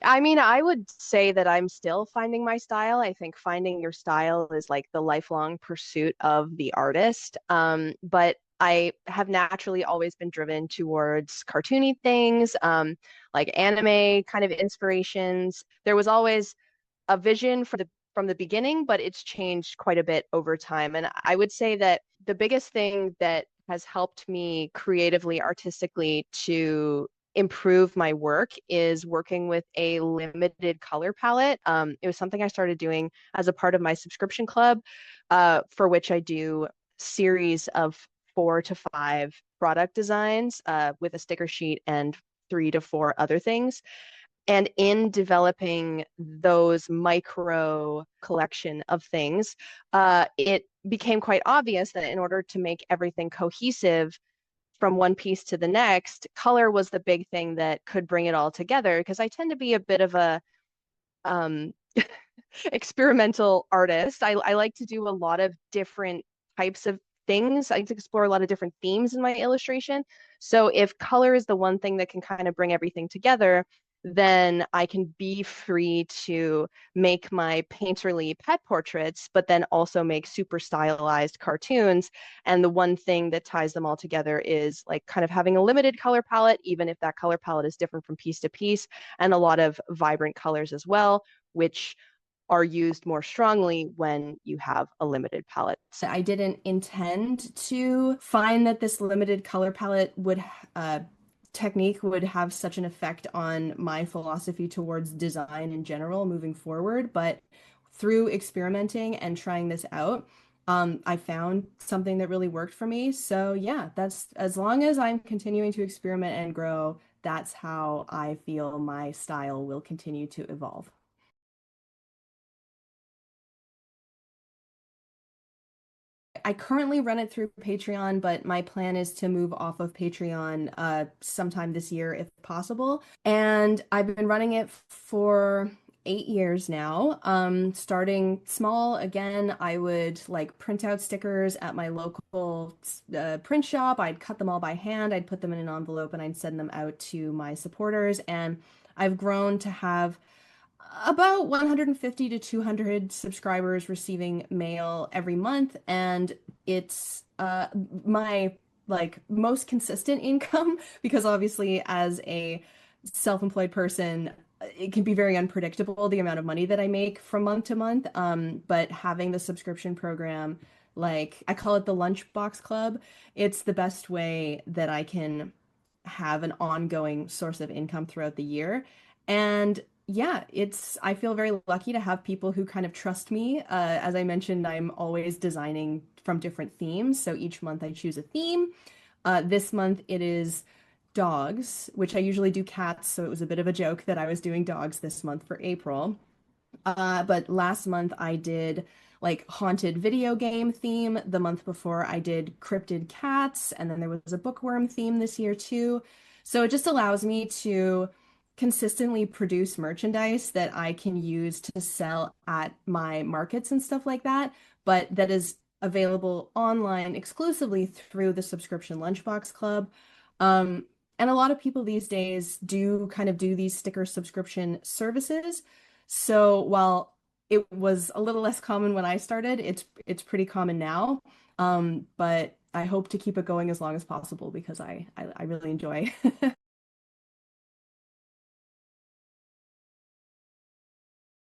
I mean, I would say that I'm still finding my style. I think finding your style is like the lifelong pursuit of the artist. But I have naturally always been driven towards cartoony things, like anime kind of inspirations. There was always a vision from the beginning, but it's changed quite a bit over time. And I would say that the biggest thing that has helped me creatively, artistically to improve my work is working with a limited color palette. It was something I started doing as a part of my subscription club, for which I do series of 4 to 5 product designs with a sticker sheet and 3 to 4 other things. And in developing those micro collection of things, it became quite obvious that in order to make everything cohesive from one piece to the next, color was the big thing that could bring it all together. Because I tend to be a bit of a um, experimental artist. I like to do a lot of different types of things. I like to explore a lot of different themes in my illustration. So if color is the one thing that can kind of bring everything together, then I can be free to make my painterly pet portraits, but then also make super stylized cartoons. And the one thing that ties them all together is like kind of having a limited color palette, even if that color palette is different from piece to piece, and a lot of vibrant colors as well, which are used more strongly when you have a limited palette. So I didn't intend to find that this limited color palette would technique would have such an effect on my philosophy towards design in general moving forward, but through experimenting and trying this out, I found something that really worked for me. So yeah, that's as long as I'm continuing to experiment and grow, that's how I feel my style will continue to evolve. I currently run it through Patreon, but my plan is to move off of Patreon sometime this year if possible. And I've been running it for 8 years now. Starting small, again, I would like print out stickers at my local print shop. I'd cut them all by hand. I'd put them in an envelope and I'd send them out to my supporters. And I've grown to have about 150 to 200 subscribers receiving mail every month, and it's my like most consistent income because obviously as a self-employed person it can be very unpredictable the amount of money that I make from month to month, but having the subscription program, like I call it the lunchbox club, it's the best way that I can have an ongoing source of income throughout the year. And yeah, I feel very lucky to have people who kind of trust me. As I mentioned, I'm always designing from different themes. So each month I choose a theme. This month it is dogs, which I usually do cats. So it was a bit of a joke that I was doing dogs this month for April. But last month I did like haunted video game theme. The month before I did cryptid cats, and then there was a bookworm theme this year too. So it just allows me to consistently produce merchandise that I can use to sell at my markets and stuff like that, but that is available online exclusively through the subscription Lunchbox Club. And a lot of people these days do kind of do these sticker subscription services. So while it was a little less common when I started, it's pretty common now. But I hope to keep it going as long as possible because I really enjoy.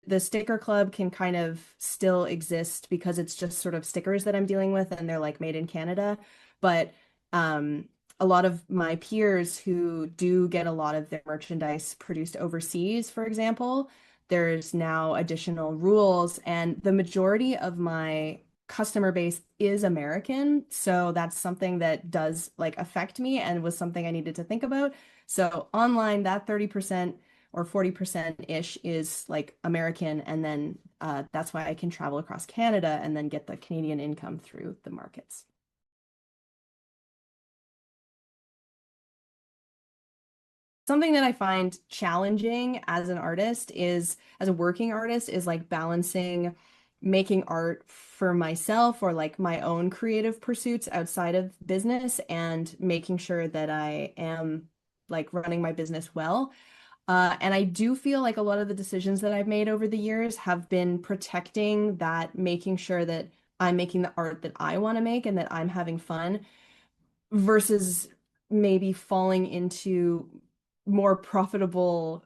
The sticker club can kind of still exist because it's just sort of stickers that I'm dealing with and they're like made in Canada. But a lot of my peers who do get a lot of their merchandise produced overseas, for example, there's now additional rules, and the majority of my customer base is American. So that's something that does like affect me and was something I needed to think about. So online, that 30% or 40%-ish is like American, and then that's why I can travel across Canada and then get the Canadian income through the markets. Something that I find challenging as an artist is, as a working artist, is like balancing making art for myself or like my own creative pursuits outside of business and making sure that I am like running my business well. And I do feel like a lot of the decisions that I've made over the years have been protecting that, making sure that I'm making the art that I want to make and that I'm having fun versus maybe falling into more profitable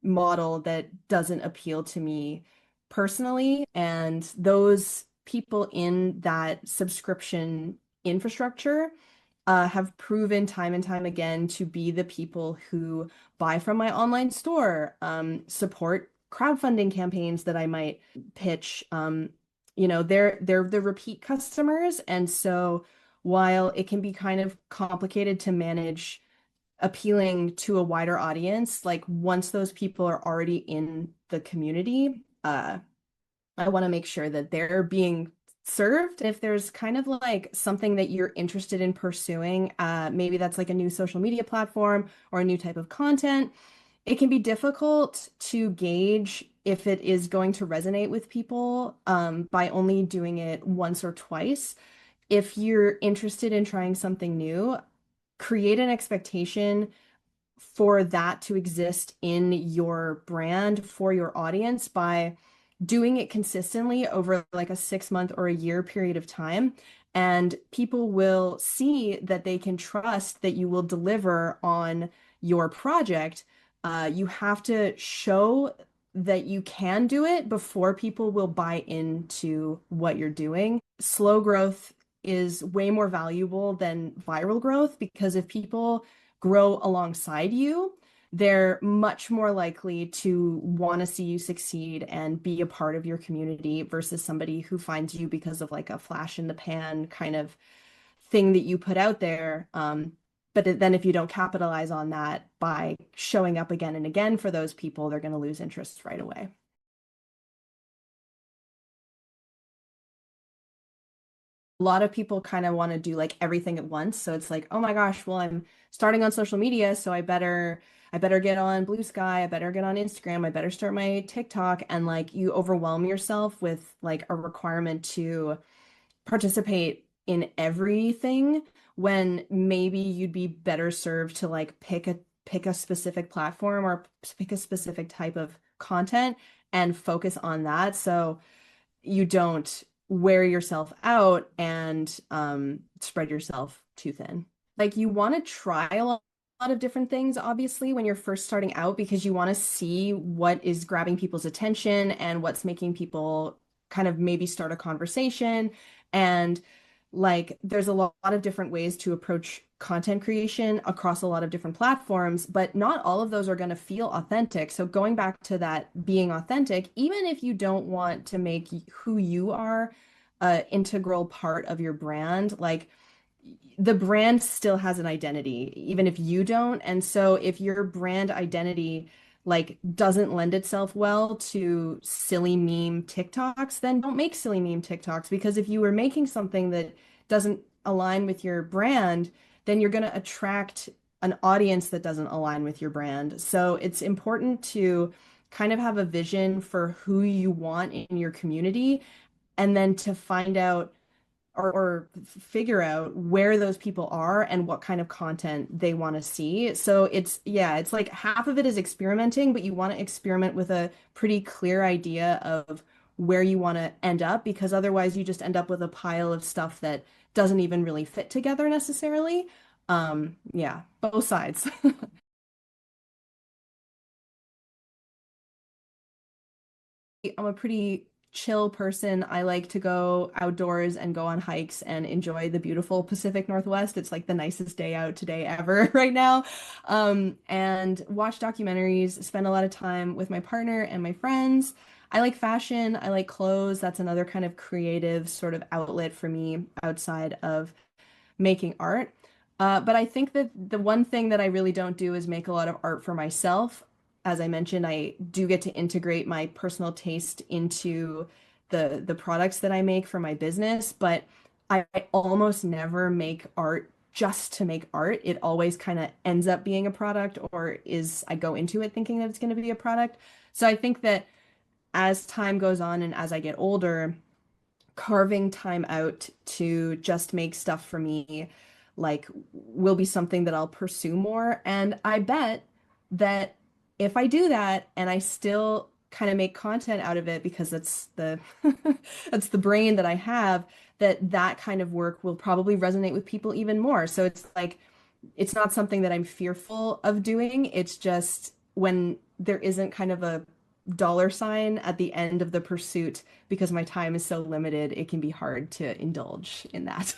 model that doesn't appeal to me personally. And those people in that subscription infrastructure have proven time and time again to be the people who buy from my online store, support crowdfunding campaigns that I might pitch. They're the repeat customers, and so while it can be kind of complicated to manage appealing to a wider audience, like once those people are already in the community, I want to make sure that they're being served. If there's kind of like something that you're interested in pursuing, maybe that's like a new social media platform or a new type of content, it can be difficult to gauge if it is going to resonate with people by only doing it once or twice. If you're interested in trying something new, create an expectation for that to exist in your brand for your audience by doing it consistently over like a 6 month or a year period of time. And people will see that they can trust that you will deliver on your project. You have to show that you can do it before people will buy into what you're doing. Slow growth is way more valuable than viral growth because if people grow alongside you, they're much more likely to want to see you succeed and be a part of your community versus somebody who finds you because of like a flash in the pan kind of thing that you put out there. But then if you don't capitalize on that by showing up again and again for those people, they're going to lose interest right away. A lot of people kind of want to do like everything at once. So it's like, oh my gosh, well, I'm starting on social media, so I better get on Blue Sky, I better get on Instagram, I better start my TikTok. And like you overwhelm yourself with like a requirement to participate in everything when maybe you'd be better served to like pick a specific platform or pick a specific type of content and focus on that. So you don't wear yourself out and spread yourself too thin. Like you want to try a lot of different things, obviously, when you're first starting out, because you want to see what is grabbing people's attention and what's making people kind of maybe start a conversation. And like there's a lot of different ways to approach content creation across a lot of different platforms, but not all of those are going to feel authentic. So going back to that being authentic, even if you don't want to make who you are an integral part of your brand, like the brand still has an identity, even if you don't. And so if your brand identity like doesn't lend itself well to silly meme TikToks, then don't make silly meme TikToks because if you were making something that doesn't align with your brand, then you're going to attract an audience that doesn't align with your brand. So it's important to kind of have a vision for who you want in your community and then to find out or figure out where those people are and what kind of content they want to see. So it's, yeah, it's like half of it is experimenting, but you want to experiment with a pretty clear idea of where you want to end up because otherwise you just end up with a pile of stuff that doesn't even really fit together necessarily. Yeah, both sides. I'm a pretty chill person. I like to go outdoors and go on hikes and enjoy the beautiful Pacific Northwest. It's like the nicest day out today ever right now. And watch documentaries, spend a lot of time with my partner and my friends. I like fashion. I like clothes. That's another kind of creative sort of outlet for me outside of making art. But I think that the one thing that I really don't do is make a lot of art for myself. As I mentioned, I do get to integrate my personal taste into the products that I make for my business, but I almost never make art just to make art. It always kind of ends up being a product or is I go into it thinking that it's going to be a product. So I think that as time goes on and as I get older, carving time out to just make stuff for me like will be something that I'll pursue more. And I bet that if I do that and I still kind of make content out of it because that's the that's the brain that I have, that kind of work will probably resonate with people even more. So it's like it's not something that I'm fearful of doing. It's just when there isn't kind of a dollar sign at the end of the pursuit because my time is so limited, it can be hard to indulge in that.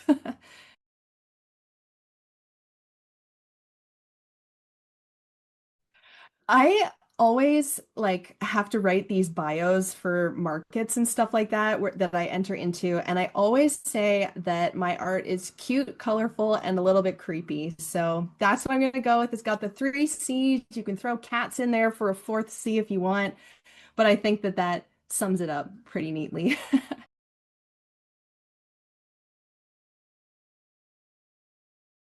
I always like have to write these bios for markets and stuff like that that I enter into, and I always say that my art is cute, colorful, and a little bit creepy. So that's what I'm gonna go with. It's got the three C's. You can throw cats in there for a fourth C if you want, but I think that that sums it up pretty neatly.